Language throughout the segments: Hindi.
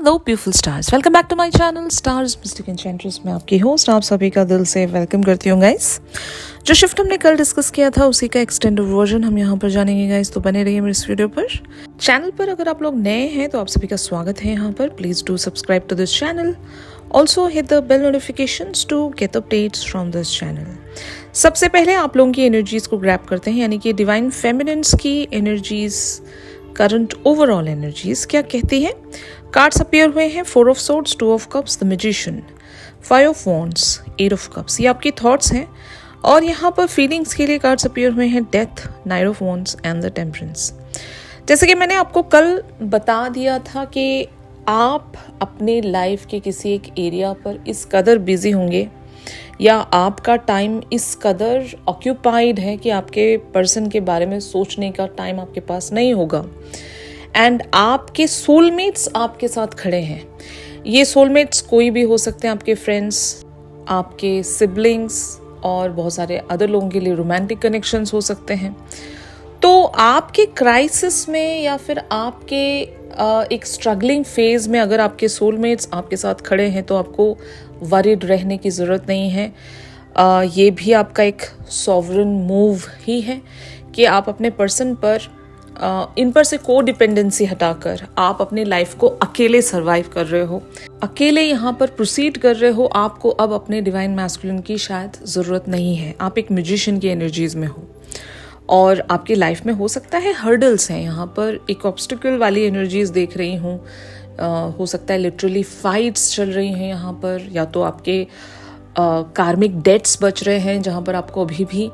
Hello beautiful stars, welcome back to my channel Stars Mystic Enchantress में आपकी होस्ट आप सभी का दिल से वेलकम करती हूँ गाइस। जो शिफ्ट हमने कल डिस्कस किया था उसी का एक्सटेंडेड वर्जन हम यहाँ पर जानेंगे गाइस, तो बने रहिए मेरे इस वीडियो पर। चैनल पर अगर आप लोग नए हैं तो आप सभी का स्वागत है यहाँ पर। Please do subscribe to this channel, also hit the bell notifications to get updates from this channel. सबसे पहले आप लोगों की एनर्जीज को ग्रैब करते हैं, यानी कि डिवाइन फेमिनिन्स की एनर्जीज, करंट ओवरऑल एनर्जीज क्या कहती है। कार्ड्स अपीयर हुए हैं, 4 of swords, 2 of cups, the magician, 5 of wands, 8 of cups. ये आपकी थॉट्स हैं। और यहाँ पर फीलिंग्स के लिए कार्ड्स अपीयर हुए हैं, death, 9 of wands and the temperance. जैसे कि मैंने आपको कल बता दिया था कि आप अपने लाइफ के किसी एक एरिया पर इस कदर बिजी होंगे या आपका टाइम इस कदर ऑक्यूपाइड है कि आपके पर्सन के बारे में सोचने का टाइम आपके पास नहीं होगा। एंड आपके सोलमेट्स आपके साथ खड़े हैं। ये सोलमेट्स कोई भी हो सकते हैं, आपके फ्रेंड्स, आपके सिबलिंग्स और बहुत सारे अदर लोगों के लिए रोमांटिक कनेक्शंस हो सकते हैं। तो आपके क्राइसिस में या फिर आपके एक स्ट्रगलिंग फेज में अगर आपके सोलमेट्स आपके साथ खड़े हैं तो आपको वरीड रहने की ज़रूरत नहीं है। ये भी आपका एक सॉवरन मूव ही है कि आप अपने पर्सन पर इन पर से को डिपेंडेंसी हटाकर आप अपनी लाइफ को अकेले सरवाइव कर रहे हो, अकेले यहाँ पर प्रोसीड कर रहे हो। आपको अब अपने डिवाइन मैस्कुलिन की शायद ज़रूरत नहीं है। आप एक म्यूजिशियन की एनर्जीज में हो और आपकी लाइफ में हो सकता है हर्डल्स हैं, यहाँ पर एक ऑब्स्टिकल वाली एनर्जीज देख रही हूँ। हो सकता है लिटरली फाइट्स चल रही हैं यहाँ पर, या तो आपके कार्मिक डेट्स बच रहे हैं जहाँ पर आपको अभी भी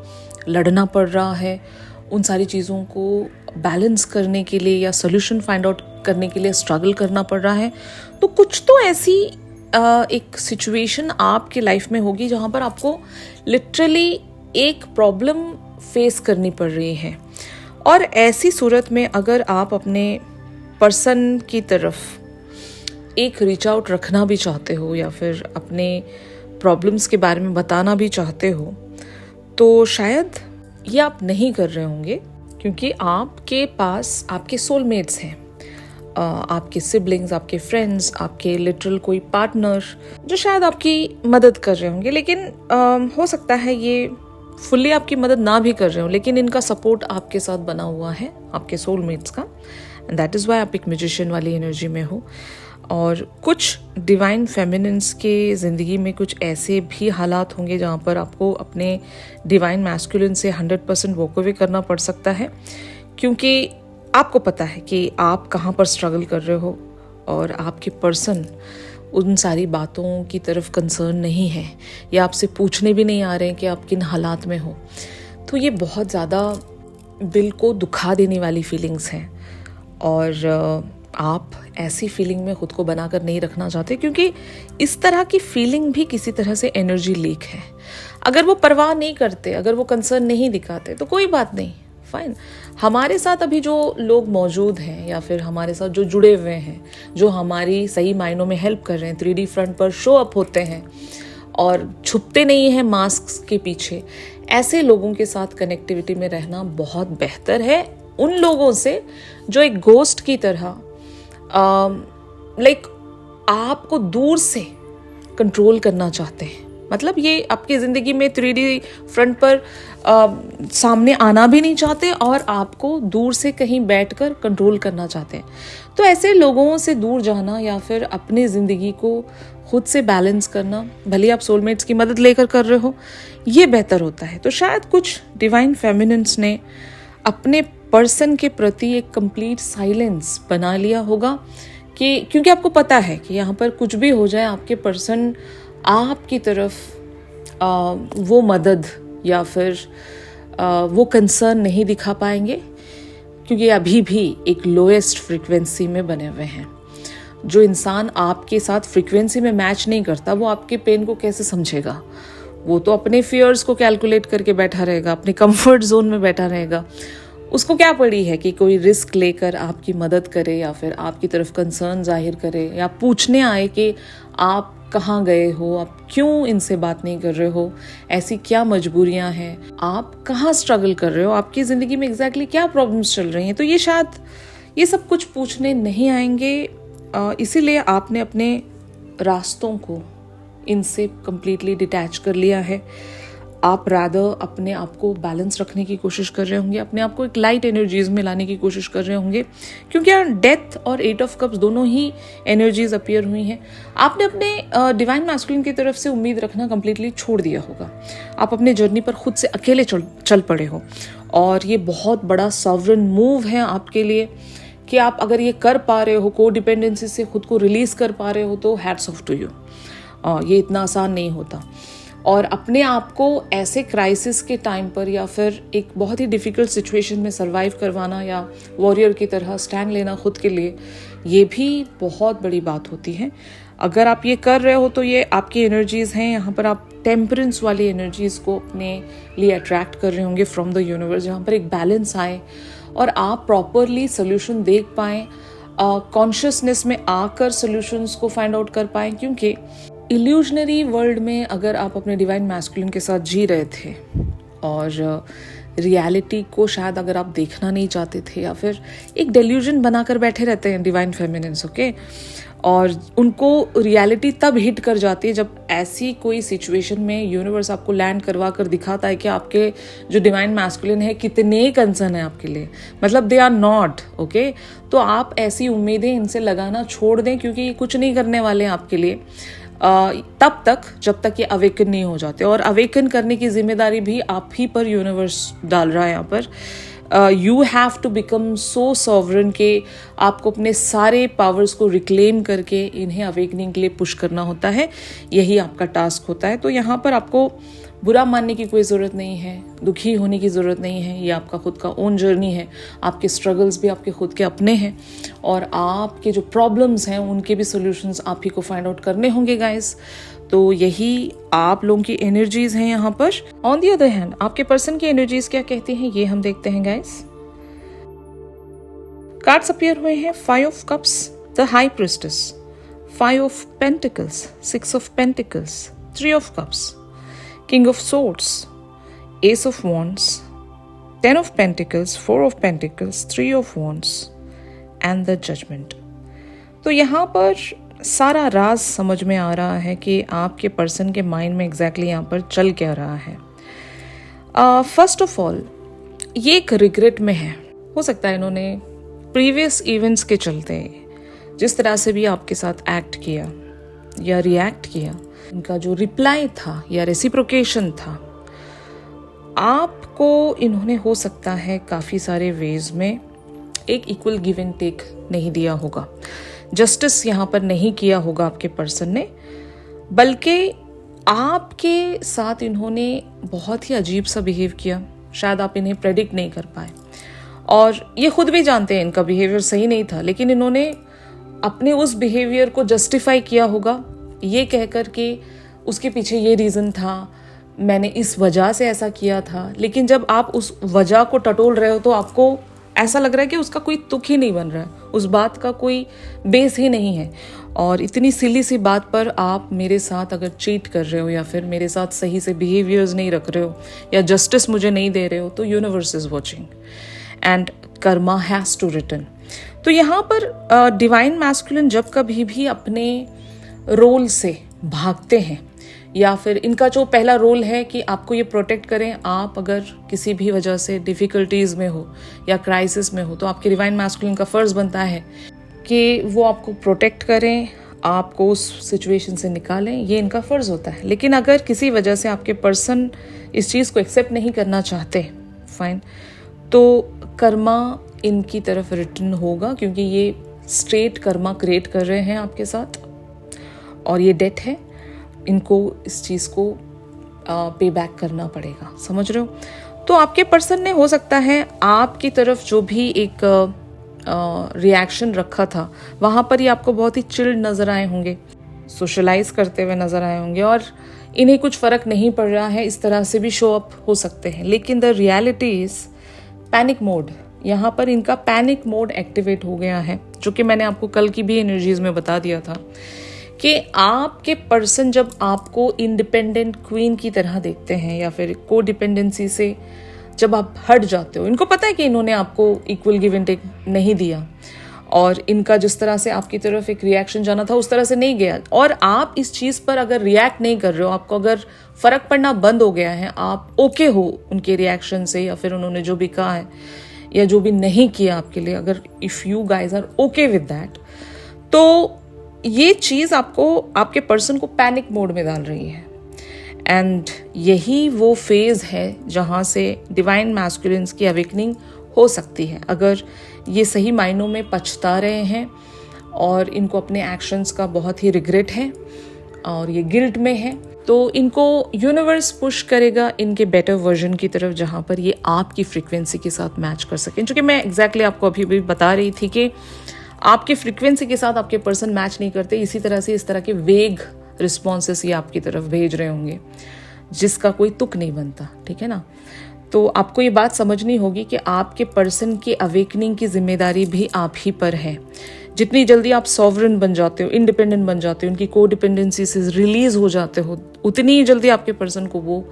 लड़ना पड़ रहा है। उन सारी चीज़ों को बैलेंस करने के लिए या सोल्यूशन फाइंड आउट करने के लिए स्ट्रगल करना पड़ रहा है। तो कुछ तो ऐसी एक सिचुएशन आपकी लाइफ में होगी जहाँ पर आपको लिटरली एक प्रॉब्लम फेस करनी पड़ रही है। और ऐसी सूरत में अगर आप अपने पर्सन की तरफ एक रीच आउट रखना भी चाहते हो या फिर अपने प्रॉब्लम्स के बारे में बताना भी चाहते हो, तो शायद ये आप नहीं कर रहे होंगे, क्योंकि आपके पास आपके सोलमेट्स हैं, आपके सिबलिंग्स, आपके फ्रेंड्स, आपके लिटरल कोई पार्टनर जो शायद आपकी मदद कर रहे होंगे। लेकिन हो सकता है ये फुल्ली आपकी मदद ना भी कर रहे हो, लेकिन इनका सपोर्ट आपके साथ बना हुआ है, आपके सोलमेट्स का। एंड दैट इज़ वाई आप एक म्यूजिशियन वाली एनर्जी में हो। और कुछ डिवाइन फेमिनिन्स के ज़िंदगी में कुछ ऐसे भी हालात होंगे जहाँ पर आपको अपने डिवाइन मैस्कुलिन से 100% वॉक अवे करना पड़ सकता है, क्योंकि आपको पता है कि आप कहाँ पर स्ट्रगल कर रहे हो और आपके पर्सन उन सारी बातों की तरफ कंसर्न नहीं है या आपसे पूछने भी नहीं आ रहे हैं कि आप किन हालात में हो। तो ये बहुत ज़्यादा दिल को दुखा देने वाली फीलिंग्स हैं और आप ऐसी फीलिंग में खुद को बनाकर नहीं रखना चाहते, क्योंकि इस तरह की फीलिंग भी किसी तरह से एनर्जी लीक है। अगर वो परवाह नहीं करते, अगर वो कंसर्न नहीं दिखाते तो कोई बात नहीं, फाइन। हमारे साथ अभी जो लोग मौजूद हैं या फिर हमारे साथ जो जुड़े हुए हैं, जो हमारी सही मायनों में हेल्प कर रहे हैं, 3D फ्रंट पर शो अप होते हैं और छुपते नहीं हैं मास्क के पीछे, ऐसे लोगों के साथ कनेक्टिविटी में रहना बहुत बेहतर है उन लोगों से जो एक गोस्ट की तरह आपको दूर से कंट्रोल करना चाहते हैं। मतलब ये आपकी ज़िंदगी में 3D फ्रंट पर सामने आना भी नहीं चाहते और आपको दूर से कहीं बैठकर कंट्रोल करना चाहते हैं। तो ऐसे लोगों से दूर जाना या फिर अपनी ज़िंदगी को खुद से बैलेंस करना, भले आप सोलमेट्स की मदद लेकर कर रहे हो, ये बेहतर होता है। तो शायद कुछ डिवाइन फेमिनिन्स ने अपने पर्सन के प्रति एक कंप्लीट साइलेंस बना लिया होगा, कि क्योंकि आपको पता है कि यहाँ पर कुछ भी हो जाए आपके पर्सन आपकी तरफ वो मदद या फिर वो कंसर्न नहीं दिखा पाएंगे, क्योंकि अभी भी एक लोएस्ट फ्रीक्वेंसी में बने हुए हैं। जो इंसान आपके साथ फ्रीक्वेंसी में मैच नहीं करता वो आपके पेन को कैसे समझेगा। वो तो अपने फियर्स को कैलकुलेट करके बैठा रहेगा, अपने कंफर्ट जोन में बैठा रहेगा। उसको क्या पड़ी है कि कोई रिस्क लेकर आपकी मदद करे या फिर आपकी तरफ कंसर्न जाहिर करे या पूछने आए कि आप कहाँ गए हो, आप क्यों इनसे बात नहीं कर रहे हो, ऐसी क्या मजबूरियां हैं, आप कहाँ स्ट्रगल कर रहे हो, आपकी ज़िंदगी में एग्जैक्टली क्या प्रॉब्लम्स चल रही हैं। तो ये शायद ये सब कुछ पूछने नहीं आएंगे। इसीलिए आपने अपने रास्तों को इनसे कंप्लीटली डिटैच कर लिया है। आप रादर अपने आप को बैलेंस रखने की कोशिश कर रहे होंगे, अपने आप को एक लाइट एनर्जीज में लाने की कोशिश कर रहे होंगे, क्योंकि यहाँ डेथ और 8 ऑफ कप्स दोनों ही एनर्जीज अपीयर हुई हैं। आपने अपने डिवाइन मैस्कुलिन की तरफ से उम्मीद रखना कंप्लीटली छोड़ दिया होगा। आप अपने जर्नी पर खुद से अकेले चल पड़े हो, और ये बहुत बड़ा सॉवरन मूव है आपके लिए कि आप अगर ये कर पा रहे हो, को डिपेंडेंसी से खुद को रिलीज कर पा रहे हो, तो हैट्स ऑफ टू यू। ये इतना आसान नहीं होता। और अपने आप को ऐसे क्राइसिस के टाइम पर या फिर एक बहुत ही डिफ़िकल्ट सिचुएशन में सर्वाइव करवाना या वॉरियर की तरह स्टैंड लेना खुद के लिए, ये भी बहुत बड़ी बात होती है। अगर आप ये कर रहे हो तो ये आपकी एनर्जीज़ हैं। यहाँ पर आप टेम्परेंस वाली एनर्जीज़ को अपने लिए अट्रैक्ट कर रहे होंगे फ्रॉम द यूनिवर्स, जहाँ पर एक बैलेंस आए और आप प्रॉपरली सोल्यूशन देख पाएँ, कॉन्शियसनेस में आकर सोल्यूशंस को फाइंड आउट कर पाएँ। क्योंकि इल्यूजनरी वर्ल्ड में अगर आप अपने डिवाइन मैस्कुलिन के साथ जी रहे थे और रियलिटी को शायद अगर आप देखना नहीं चाहते थे, या फिर एक डेल्यूजन बनाकर बैठे रहते हैं डिवाइन फेमिनिन्स, ओके, और उनको रियलिटी तब हिट कर जाती है जब ऐसी कोई सिचुएशन में यूनिवर्स आपको लैंड करवा कर दिखाता है कि आपके जो डिवाइन मैस्कुलिन है कितने कंसर्न है आपके लिए, मतलब दे आर नॉट ओके। तो आप ऐसी उम्मीदें इनसे लगाना छोड़ दें, क्योंकि ये कुछ नहीं करने वाले हैं आपके लिए तब तक जब तक ये अवेकन नहीं हो जाते। और अवेकन करने की जिम्मेदारी भी आप ही पर यूनिवर्स डाल रहा है यहाँ पर। You have to become so sovereign के आपको अपने सारे पावर्स को रिक्लेम करके इन्हें अवेकनिंग के लिए पुश करना होता है। यही आपका टास्क होता है। तो यहाँ पर आपको बुरा मानने की कोई ज़रूरत नहीं है, दुखी होने की ज़रूरत नहीं है। ये आपका खुद का ओन जर्नी है। आपके स्ट्रगल्स भी आपके खुद के अपने हैं, और आपके जो प्रॉब्लम्स हैं उनके भी सॉल्यूशंस आप ही को फाइंड आउट करने होंगे गाइस। तो यही आप लोगों की एनर्जीज हैं यहाँ पर। ऑन दी अदर हैंड आपके पर्सन की एनर्जीज क्या कहती हैं, ये हम देखते हैं गाइस। कार्ड्स अपीयर हुए हैं 5 of cups, the high priestess, 5 of pentacles, 6 of pentacles, 3 of cups, King of Swords, Ace of Wands, 10 of Pentacles, 4 of Pentacles, 3 of Wands and the Judgment। तो यहाँ पर सारा राज समझ में आ रहा है कि आपके पर्सन के माइंड में एग्जैक्टली यहाँ पर चल क्या रहा है। फर्स्ट ऑफ ऑल ये एक रिग्रेट में है। हो सकता है इन्होंने प्रीवियस इवेंट्स के चलते जिस तरह से भी आपके साथ एक्ट किया या रिएक्ट किया, इनका जो रिप्लाई था या रेसिप्रोकेशन था, आपको इन्होंने हो सकता है काफ़ी सारे वेज में एक इक्वल गिव एंड टेक नहीं दिया होगा। जस्टिस यहाँ पर नहीं किया होगा आपके पर्सन ने, बल्कि आपके साथ इन्होंने बहुत ही अजीब सा बिहेव किया। शायद आप इन्हें प्रेडिक्ट नहीं कर पाए, और ये खुद भी जानते हैं इनका बिहेवियर सही नहीं था, लेकिन इन्होंने अपने उस बिहेवियर को जस्टिफाई किया होगा ये कहकर के उसके पीछे ये रीज़न था, मैंने इस वजह से ऐसा किया था। लेकिन जब आप उस वजह को टटोल रहे हो तो आपको ऐसा लग रहा है कि उसका कोई तुक ही नहीं बन रहा है, उस बात का कोई बेस ही नहीं है। और इतनी सिली सी बात पर आप मेरे साथ अगर चीट कर रहे हो या फिर मेरे साथ सही से बिहेवियर्स नहीं रख रहे हो या जस्टिस मुझे नहीं दे रहे हो, तो universe is watching and karma has to return. तो यहाँ पर डिवाइन मैस्कुलिन जब कभी भी अपने रोल से भागते हैं, या फिर इनका जो पहला रोल है कि आपको ये प्रोटेक्ट करें, आप अगर किसी भी वजह से डिफ़िकल्टीज़ में हो या क्राइसिस में हो, तो आपके डिवाइन मैस्कुलिन का फ़र्ज़ बनता है कि वो आपको प्रोटेक्ट करें, आपको उस सिचुएशन से निकालें। ये इनका फ़र्ज़ होता है। लेकिन अगर किसी वजह से आपके पर्सन इस चीज़ को एक्सेप्ट नहीं करना चाहते, फाइन, तो कर्मा इनकी तरफ रिटर्न होगा, क्योंकि ये स्ट्रेट कर्मा क्रिएट कर रहे हैं आपके साथ, और ये डेट है, इनको इस चीज़ को पे बैक करना पड़ेगा। समझ रहे हो? तो आपके पर्सन ने हो सकता है आपकी तरफ जो भी एक रिएक्शन रखा था, वहाँ पर ही आपको बहुत ही चिल्ड नज़र आए होंगे, सोशलाइज करते हुए नज़र आए होंगे, और इन्हें कुछ फ़र्क नहीं पड़ रहा है, इस तरह से भी शो अप हो सकते हैं। लेकिन the reality is panic mode. यहाँ पर इनका पैनिक मोड एक्टिवेट हो गया है, जो कि मैंने आपको कल की भी एनर्जीज़ में बता दिया था कि आपके पर्सन जब आपको इंडिपेंडेंट क्वीन की तरह देखते हैं या फिर को डिपेंडेंसी से जब आप हट जाते हो, इनको पता है कि इन्होंने आपको इक्वल गिव एंड टेक नहीं दिया, और इनका जिस तरह से आपकी तरफ एक रिएक्शन जाना था उस तरह से नहीं गया, और आप इस चीज़ पर अगर रिएक्ट नहीं कर रहे हो, आपको अगर फ़र्क पड़ना बंद हो गया है, आप ओके हो उनके रिएक्शन से या फिर उन्होंने जो भी कहा है या जो भी नहीं किया आपके लिए, अगर if you guys are okay with that, तो ये चीज़ आपको, आपके पर्सन को पैनिक मोड में डाल रही है। एंड यही वो फेज़ है जहाँ से डिवाइन मैस्कुलिन्स की अवेकनिंग हो सकती है, अगर ये सही मायनों में पछता रहे हैं और इनको अपने एक्शंस का बहुत ही रिग्रेट है और ये गिल्ट में है, तो इनको यूनिवर्स पुश करेगा इनके बेटर वर्जन की तरफ, जहाँ पर ये आपकी फ्रीक्वेंसी के साथ मैच कर सकें। क्योंकि मैं एग्जैक्टली आपको अभी भी बता रही थी कि आपकी फ्रीक्वेंसी के साथ आपके पर्सन मैच नहीं करते, इसी तरह से इस तरह के वेग रिस्पॉन्सेस ये आपकी तरफ भेज रहे होंगे जिसका कोई तुक नहीं बनता, ठीक है ना। तो आपको ये बात समझनी होगी कि आपके पर्सन की अवेकनिंग की जिम्मेदारी भी आप ही पर है। जितनी जल्दी आप सॉवरन बन जाते हो, इंडिपेंडेंट बन जाते हो, उनकी को डिपेंडेंसी से रिलीज हो जाते हो, उतनी ही जल्दी आपके पर्सन को वो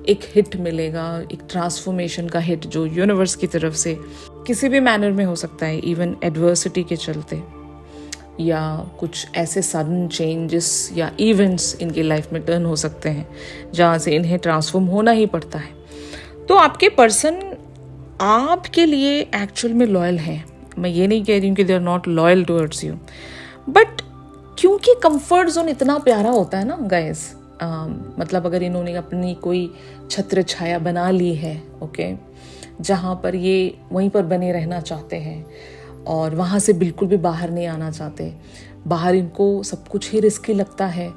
एक हिट मिलेगा, एक ट्रांसफॉर्मेशन का हिट, जो यूनिवर्स की तरफ से किसी भी मैनर में हो सकता है, इवन एडवर्सिटी के चलते या कुछ ऐसे सडन चेंजेस या इवेंट्स इनकी लाइफ में टर्न हो सकते हैं जहाँ से इन्हें ट्रांसफॉर्म होना ही पड़ता है। तो आपके पर्सन आपके लिए एक्चुअल में लॉयल हैं। मैं ये नहीं कह रही हूँ कि they are not loyal towards you, but क्योंकि कंफर्ट जोन इतना प्यारा होता है ना गाइस, मतलब अगर इन्होंने अपनी कोई छत्र छाया बना ली है, ओके, जहाँ पर ये वहीं पर बने रहना चाहते हैं और वहाँ से बिल्कुल भी बाहर नहीं आना चाहते, बाहर इनको सब कुछ ही रिस्की लगता है,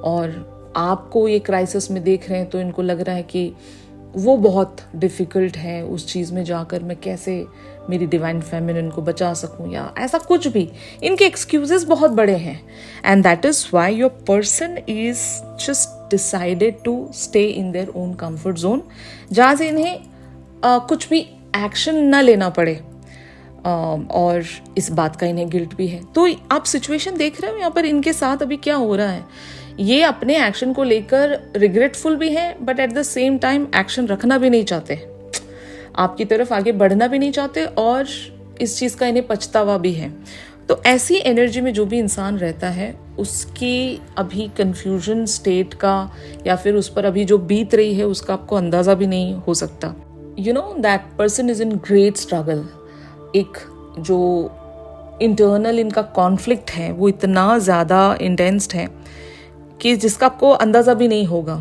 और आपको ये क्राइसिस में देख रहे हैं तो इनको लग रहा है कि वो बहुत डिफ़िकल्ट है, उस चीज़ में जाकर मैं कैसे मेरी डिवाइन फेमिनिन को बचा सकूं या ऐसा कुछ भी, इनके एक्सक्यूजेस बहुत बड़े हैं। And that is why your person is just decided to stay in their own comfort zone, जहाँ से इन्हें कुछ भी एक्शन ना लेना पड़े, और इस बात का इन्हें गिल्ट भी है। तो आप सिचुएशन देख रहे हो यहाँ पर इनके साथ अभी क्या हो रहा है, ये अपने एक्शन को लेकर रिग्रेटफुल भी हैं, but at the same time action रखना भी नहीं चाहते, आपकी तरफ आगे बढ़ना भी नहीं चाहते, और इस चीज़ का इन्हें पछतावा भी है। तो ऐसी एनर्जी में जो भी इंसान रहता है, उसकी अभी कंफ्यूजन स्टेट का या फिर उस पर अभी जो बीत रही है उसका आपको अंदाज़ा भी नहीं हो सकता। You know that person is in great struggle. एक जो इंटरनल इनका कॉन्फ्लिक्ट है वो इतना ज़्यादा इंटेंस्ड है कि जिसका आपको अंदाज़ा भी नहीं होगा।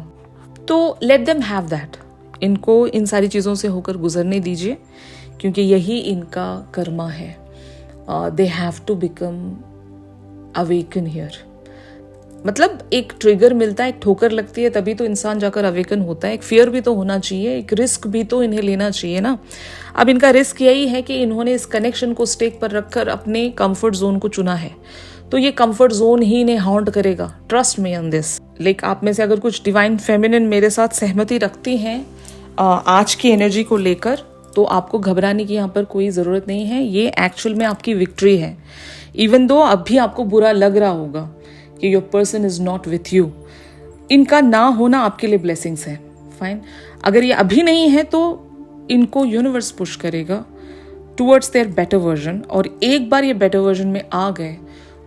तो लेट देम हैव दैट, इनको इन सारी चीज़ों से होकर गुजरने दीजिए, क्योंकि यही इनका कर्मा है। They have to become awaken here. मतलब एक ट्रिगर मिलता है, एक ठोकर लगती है, तभी तो इंसान जाकर अवेकन होता है। एक फियर भी तो होना चाहिए, एक रिस्क भी तो इन्हें लेना चाहिए ना। अब इनका रिस्क यही है कि इन्होंने इस कनेक्शन को स्टेक पर रखकर अपने कंफर्ट जोन को चुना है, तो ये कंफर्ट जोन ही इन्हें हॉन्ट करेगा, trust me on this. Like आप में से अगर कुछ डिवाइन फेमिनिन मेरे साथ सहमति रखती हैं आज की एनर्जी को लेकर, तो आपको घबराने की यहाँ पर कोई ज़रूरत नहीं है। ये एक्चुअल में आपकी विक्ट्री है। इवन दो अभी आपको बुरा लग रहा होगा कि your person is not with you, इनका ना होना आपके लिए ब्लेसिंग्स है। फाइन, अगर ये अभी नहीं है तो इनको यूनिवर्स पुश करेगा टूवर्ड्स देयर बेटर वर्जन, और एक बार ये बेटर वर्जन में आ गए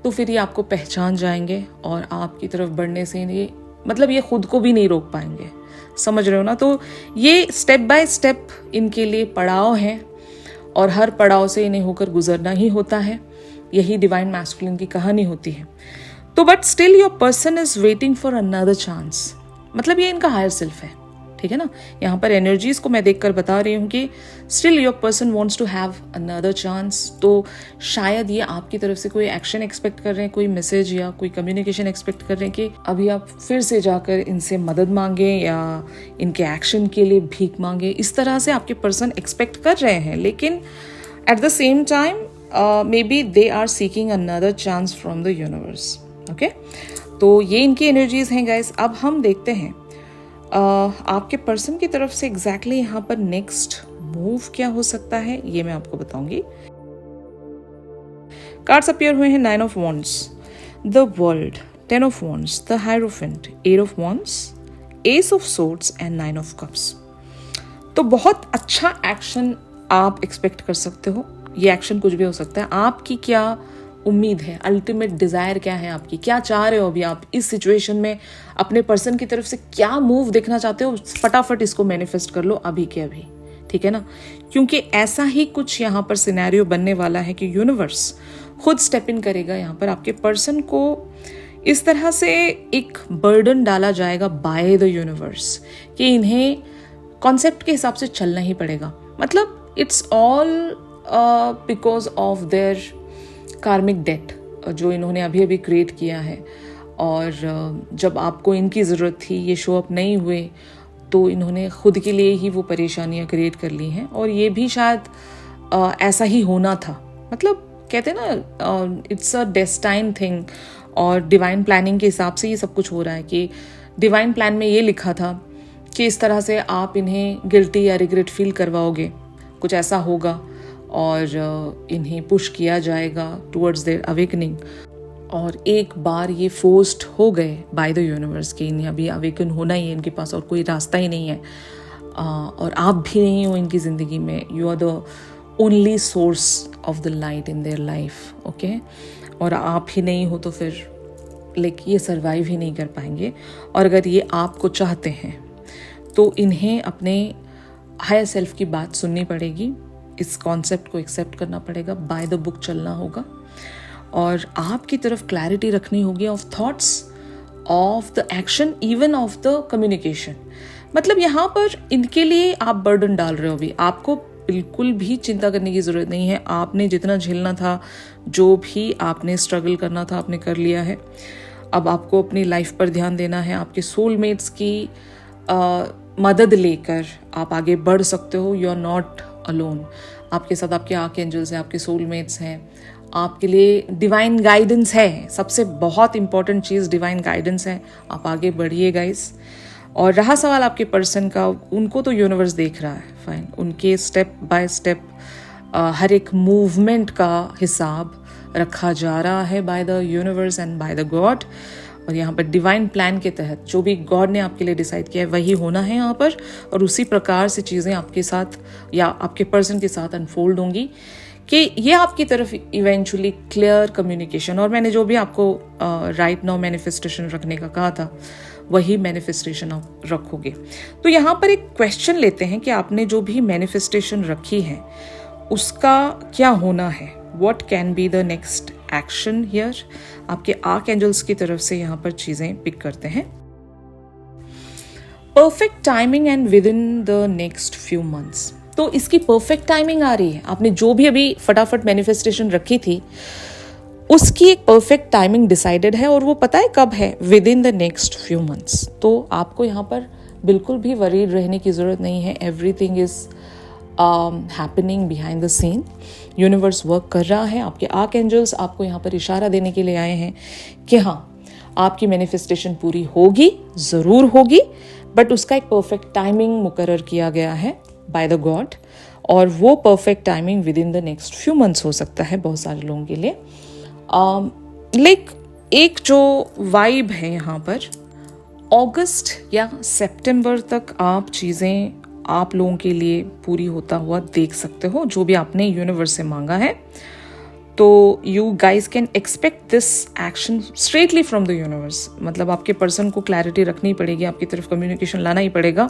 तो फिर ये आपको पहचान जाएंगे और आपकी तरफ बढ़ने से ये मतलब ये खुद को भी नहीं रोक पाएंगे। समझ रहे हो ना। तो ये स्टेप बाय स्टेप इनके लिए पड़ाव हैं और हर पड़ाव से इन्हें होकर गुजरना ही होता है। यही डिवाइन मैस्कुलिन की कहानी होती है। तो but still your person is waiting for another chance, मतलब ये इनका हायर सेल्फ है, ठीक है ना। यहाँ पर एनर्जीज को मैं देखकर बता रही हूँ कि still your person wants to have another chance. तो शायद ये आपकी तरफ से कोई एक्शन एक्सपेक्ट कर रहे हैं, कोई मैसेज या कोई कम्युनिकेशन एक्सपेक्ट कर रहे हैं कि अभी आप फिर से जाकर इनसे मदद मांगे या इनके एक्शन के लिए भीख मांगे। इस तरह से आपके पर्सन एक्सपेक्ट कर रहे हैं, लेकिन at the same time maybe they are seeking another chance from the universe. Okay, तो ये इनकी एनर्जीज हैं गाइस। अब हम देखते हैं आपके पर्सन की तरफ से एग्जैक्टली यहाँ पर नेक्स्ट मूव क्या हो सकता है, ये मैं आपको बताऊंगी। कार्ड्स अपीयर हुए हैं 9 of wands, the world, 10 of wands, the hierophant, 8 of wands, S of swords and 9 of cups. तो बहुत अच्छा एक्शन आप एक्सपेक्ट कर सकते हो ये एक्शन कुछ भी हो सकता है। आपकी क्या उम्मीद है, अल्टीमेट डिजायर क्या है आपकी, क्या चाह रहे हो अभी आप इस सिचुएशन में, अपने पर्सन की तरफ से क्या मूव देखना चाहते हो, फटाफट इसको मैनिफेस्ट कर लो अभी के अभी, ठीक है ना। क्योंकि ऐसा ही कुछ यहाँ पर सिनेरियो बनने वाला है कि यूनिवर्स खुद स्टेप इन करेगा। यहाँ पर आपके पर्सन को इस तरह से एक बर्डन डाला जाएगा बाय द यूनिवर्स कि इन्हें कॉन्सेप्ट के हिसाब से चलना ही पड़ेगा। मतलब it's all because of their कार्मिक डेट जो इन्होंने अभी अभी क्रिएट किया है। और जब आपको इनकी ज़रूरत थी, ये शो अप नहीं हुए, तो इन्होंने खुद के लिए ही वो परेशानियां क्रिएट कर ली हैं। और ये भी शायद ऐसा ही होना था। मतलब कहते हैं ना, इट्स अ डेस्टाइन थिंग। और डिवाइन प्लानिंग के हिसाब से ये सब कुछ हो रहा है कि डिवाइन प्लान में ये लिखा था कि इस तरह से आप इन्हें गिल्टी या रिग्रेट फील करवाओगे, कुछ ऐसा होगा और इन्हें पुश किया जाएगा टुवर्ड्स देयर अवेकनिंग। और एक बार ये फोर्स्ड हो गए बाय द यूनिवर्स कि इन्हें अभी अवेकन होना ही है, इनके पास और कोई रास्ता ही नहीं है, और आप भी नहीं हो इनकी ज़िंदगी में। You are the only source of the light in their life, okay. और आप ही नहीं हो तो फिर ये सर्वाइव ही नहीं कर पाएंगे। और अगर ये आपको चाहते हैं तो इन्हें अपने हायर सेल्फ की बात सुननी पड़ेगी, इस कॉन्सेप्ट को एक्सेप्ट करना पड़ेगा, बाय द बुक चलना होगा, और आपकी तरफ क्लैरिटी रखनी होगी of thoughts, of the action, even of the communication. मतलब यहाँ पर इनके लिए आप बर्डन डाल रहे हो। अभी आपको बिल्कुल भी चिंता करने की ज़रूरत नहीं है। आपने जितना झेलना था, जो भी आपने स्ट्रगल करना था, आपने कर लिया है। अब आपको अपनी लाइफ पर ध्यान देना है। आपके सोलमेट्स की मदद लेकर आप आगे बढ़ सकते हो। You are not alone. आपके साथ आपके आर्कएंजल्स हैं, आपके सोलमेट्स हैं, आपके लिए डिवाइन गाइडेंस है। सबसे बहुत इंपॉर्टेंट चीज़ डिवाइन गाइडेंस है। आप आगे बढ़िए गाइस। और रहा सवाल आपके पर्सन का, उनको तो यूनिवर्स देख रहा है, फाइन। उनके स्टेप बाय स्टेप हर एक मूवमेंट का हिसाब रखा जा रहा है by the universe and by the God. और यहाँ पर डिवाइन प्लान के तहत जो भी गॉड ने आपके लिए डिसाइड किया है वही होना है यहाँ पर। और उसी प्रकार से चीज़ें आपके साथ या आपके पर्सन के साथ अनफोल्ड होंगी कि ये आपकी तरफ इवेंचुअली क्लियर कम्युनिकेशन। और मैंने जो भी आपको राइट नाउ मैनिफेस्टेशन रखने का कहा था, वही मैनिफेस्टेशन आप रखोगे। तो यहाँ पर एक क्वेश्चन लेते हैं कि आपने जो भी मैनिफेस्टेशन रखी है उसका क्या होना है। What can be the next action here? आपके आर्कएंजल्स की तरफ से यहाँ पर चीजें पिक करते हैं। Perfect timing and with in the next few months. तो इसकी परफेक्ट टाइमिंग आ रही है। आपने जो भी अभी फटाफट मैनिफेस्टेशन रखी थी उसकी एक परफेक्ट टाइमिंग डिसाइडेड है, और वो पता है कब है, with in the next few months. तो आपको यहाँ पर बिल्कुल भी वरीड रहने की जरूरत नहीं है। Everything is happening behind the scene. Universe work कर रहा है। आपके आर्कएंजल्स आपको यहाँ पर इशारा देने के लिए आए हैं कि हाँ, आपकी मैनिफेस्टेशन पूरी होगी, ज़रूर होगी, बट उसका एक परफेक्ट टाइमिंग मुकर्रर किया गया है बाय द गॉड। और वो perfect timing with in the next few months हो सकता है बहुत सारे लोगों के लिए। एक जो वाइब है यहाँ पर, अगस्त या सितंबर तक आप चीज़ें आप लोगों के लिए पूरी होता हुआ देख सकते हो, जो भी आपने यूनिवर्स से मांगा है। तो you guys can expect this action straightly from the universe. मतलब आपके पर्सन को क्लैरिटी रखनी पड़ेगी, आपकी तरफ कम्युनिकेशन लाना ही पड़ेगा,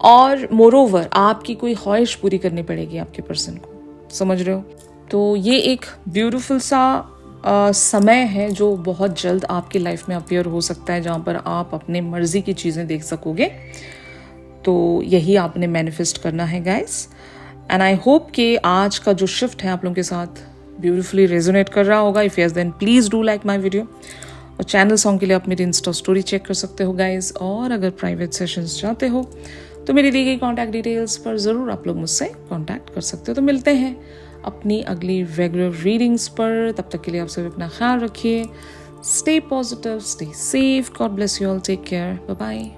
और मोरोवर आपकी कोई ख्वाहिश पूरी करनी पड़ेगी आपके पर्सन को। समझ रहे हो? तो ये एक ब्यूटीफुल सा समय है जो बहुत जल्द आपकी लाइफ में अपीयर हो सकता है, जहाँ पर आप अपने मर्जी की चीज़ें देख सकोगे। तो यही आपने मैनिफेस्ट करना है गाइस। एंड आई होप कि आज का जो शिफ्ट है आप लोगों के साथ ब्यूटीफुली रेजोनेट कर रहा होगा। If yes then please do like my video. और चैनल सॉन्ग के लिए आप मेरी इंस्टा स्टोरी चेक कर सकते हो गाइस। और अगर प्राइवेट सेशंस चाहते हो तो मेरी दी गई कॉन्टैक्ट डिटेल्स पर ज़रूर आप लोग मुझसे कॉन्टैक्ट कर सकते हो। तो मिलते हैं अपनी अगली रेगुलर रीडिंग्स पर। तब तक के लिए आप सब अपना ख्याल रखिए। Stay positive, stay safe, God bless you all, take care, bye bye.